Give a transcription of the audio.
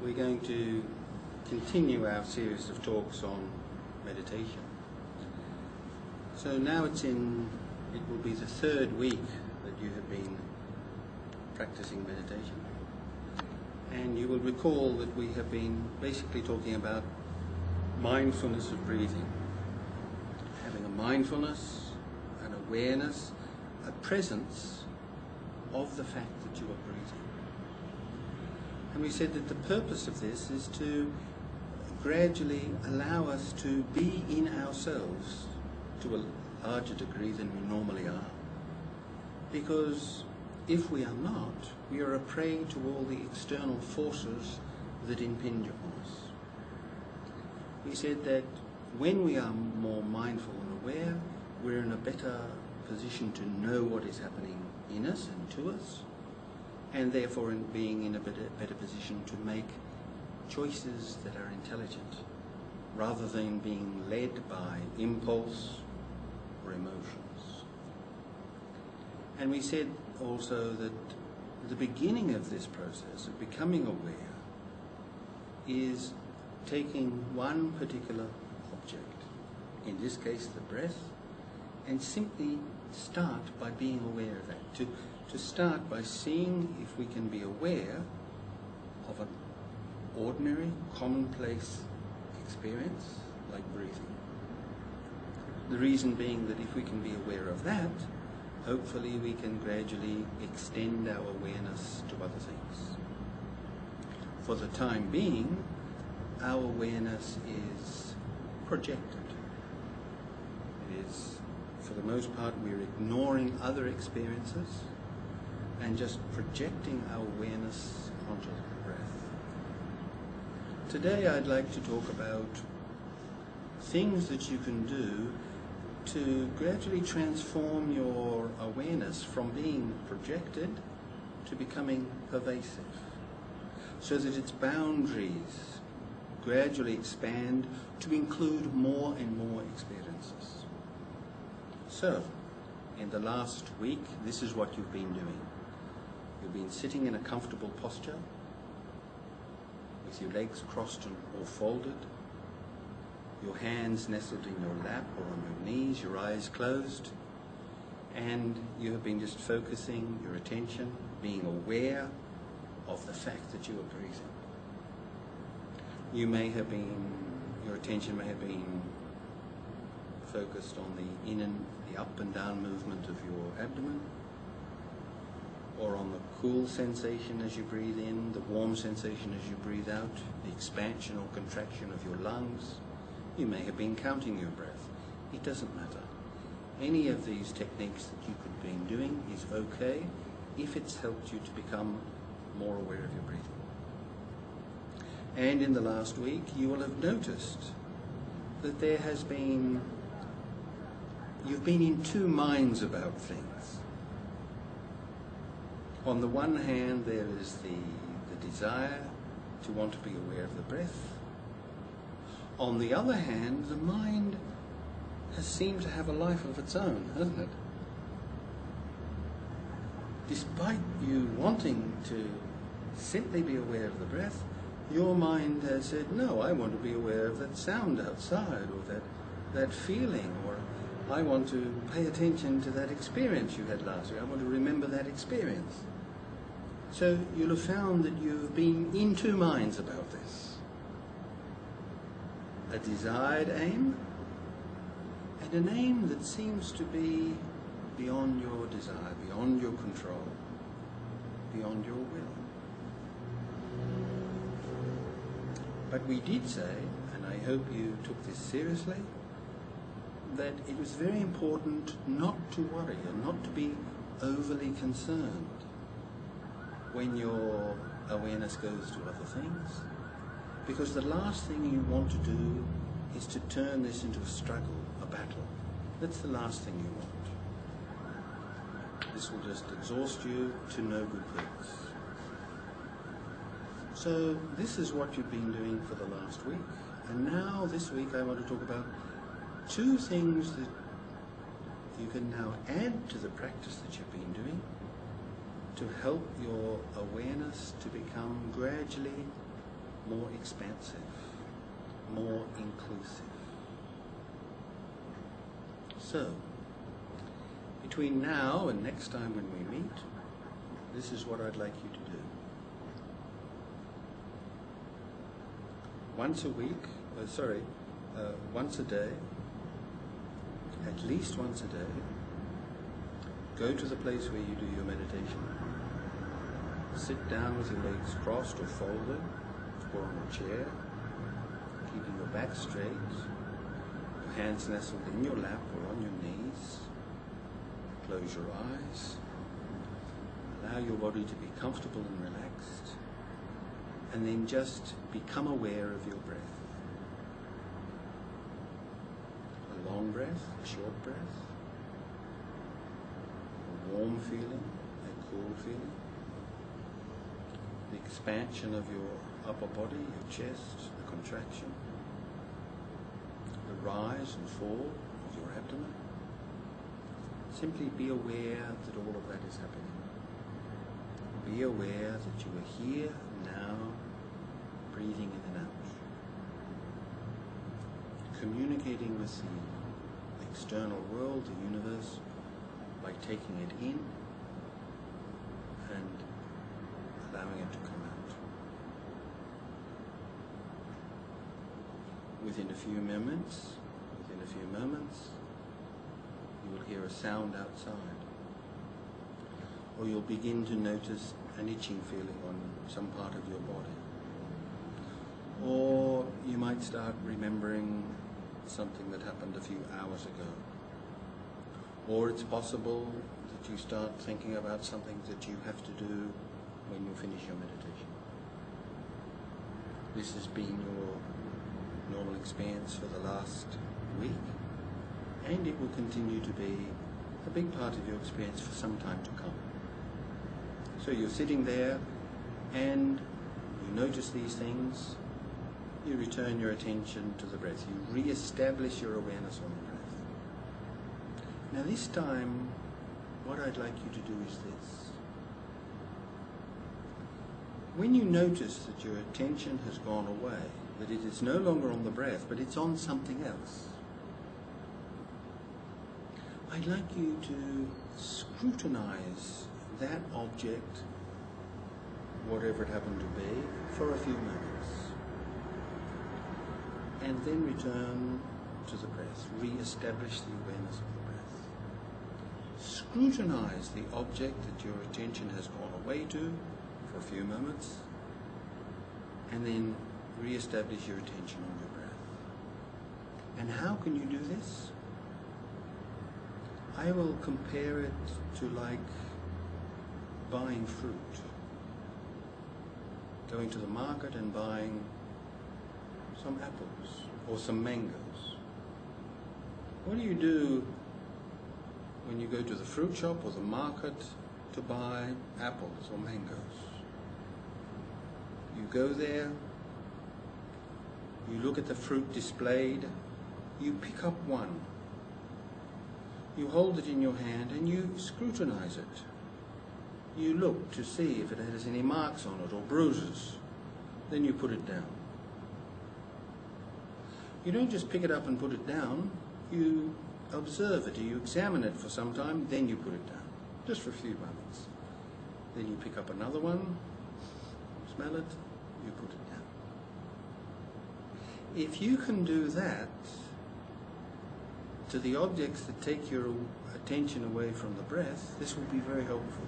we're going to continue our series of talks on meditation. So now it will be the third week that you have been practicing meditation. And you will recall that we have been basically talking about mindfulness of breathing. Having a mindfulness, an awareness, a presence of the fact that you are breathing. And we said that the purpose of this is to gradually allow us to be in ourselves to a larger degree than we normally are. Because if we are not, we are a prey to all the external forces that impinge upon us. We said that when we are more mindful and aware, we're in a better position to know what is happening in us and to us, and therefore in being in a better position to make choices that are intelligent, rather than being led by impulse or emotions. And we said also that the beginning of this process of becoming aware is taking one particular object, in this case the breath, and simply start by being aware of that. To start by seeing if we can be aware of an ordinary, commonplace experience like breathing. The reason being that if we can be aware of that, hopefully we can gradually extend our awareness to other things. For the time being, our awareness is projected. It is, for the most part, we're ignoring other experiences and just projecting our awareness onto the breath. Today I'd like to talk about things that you can do to gradually transform your awareness from being projected to becoming pervasive, so that its boundaries gradually expand to include more and more experiences. So, in the last week, this is what you've been doing. You've been sitting in a comfortable posture, with your legs crossed or folded, your hands nestled in your lap or on your knees, your eyes closed, and you have been just focusing your attention, being aware of the fact that you are breathing. Your attention may have been focused on the up and down movement of your abdomen, or on the cool sensation as you breathe in, the warm sensation as you breathe out, the expansion or contraction of your lungs. You may have been counting your breath. It doesn't matter. Any of these techniques that you could have been doing is okay if it's helped you to become more aware of your breathing. And in the last week, you will have noticed that you've been in two minds about things. On the one hand, there is the desire to want to be aware of the breath. On the other hand, the mind has seemed to have a life of its own, hasn't it? Despite you wanting to simply be aware of the breath, your mind has said, no, I want to be aware of that sound outside, or that feeling, or I want to pay attention to that experience you had last week. I want to remember that experience. So you'll have found that you've been in two minds about this. A desired aim, and an aim that seems to be beyond your desire, beyond your control, beyond your will. But we did say, and I hope you took this seriously, that it was very important not to worry and not to be overly concerned when your awareness goes to other things, because the last thing you want to do is to turn this into a struggle, a battle. That's the last thing you want. This will just exhaust you to no good purpose. So this is what you've been doing for the last week, and now this week I want to talk about two things that you can now add to the practice that you've been doing to help your awareness to become gradually more expansive, more inclusive. So, between now and next time when we meet, this is what I'd like you to do. Once a week, once a day, at least once a day, go to the place where you do your meditation. Sit down with your legs crossed or folded, or on a chair, keeping your back straight, your hands nestled in your lap or on your knees. Close your eyes. Allow your body to be comfortable and relaxed. And then just become aware of your breath. A long breath, a short breath, a warm feeling, a cool feeling, the expansion of your upper body, your chest, the contraction, the rise and fall of your abdomen. Simply be aware that all of that is happening. Be aware that you are here, now, breathing in and out. Communicating with the external world, the universe, by taking it in and allowing it to come out. Within a few moments, you will hear a sound outside. Or you'll begin to notice an itching feeling on some part of your body. Or you might start remembering something that happened a few hours ago. Or it's possible that you start thinking about something that you have to do when you finish your meditation. This has been your normal experience for the last week, and it will continue to be a big part of your experience for some time to come. So you're sitting there and you notice these things, you return your attention to the breath, you re-establish your awareness on the breath. Now this time, what I'd like you to do is this. When you notice that your attention has gone away, that it is no longer on the breath, but it's on something else, I'd like you to scrutinize that object, whatever it happened to be, for a few moments. And then return to the breath. Re-establish the awareness of the breath. Scrutinize the object that your attention has gone away to for a few moments, and then re-establish your attention on your breath. And how can you do this? I will compare it to like buying fruit. Going to the market and buying some apples or some mangoes. What do you do when you go to the fruit shop or the market to buy apples or mangoes? You go there, you look at the fruit displayed, you pick up one. You hold it in your hand and you scrutinize it. You look to see if it has any marks on it or bruises. Then you put it down. You don't just pick it up and put it down. You observe it, or you examine it for some time, then you put it down, just for a few moments. Then you pick up another one, smell it, you put it down. If you can do that to the objects that take your attention away from the breath, this will be very helpful.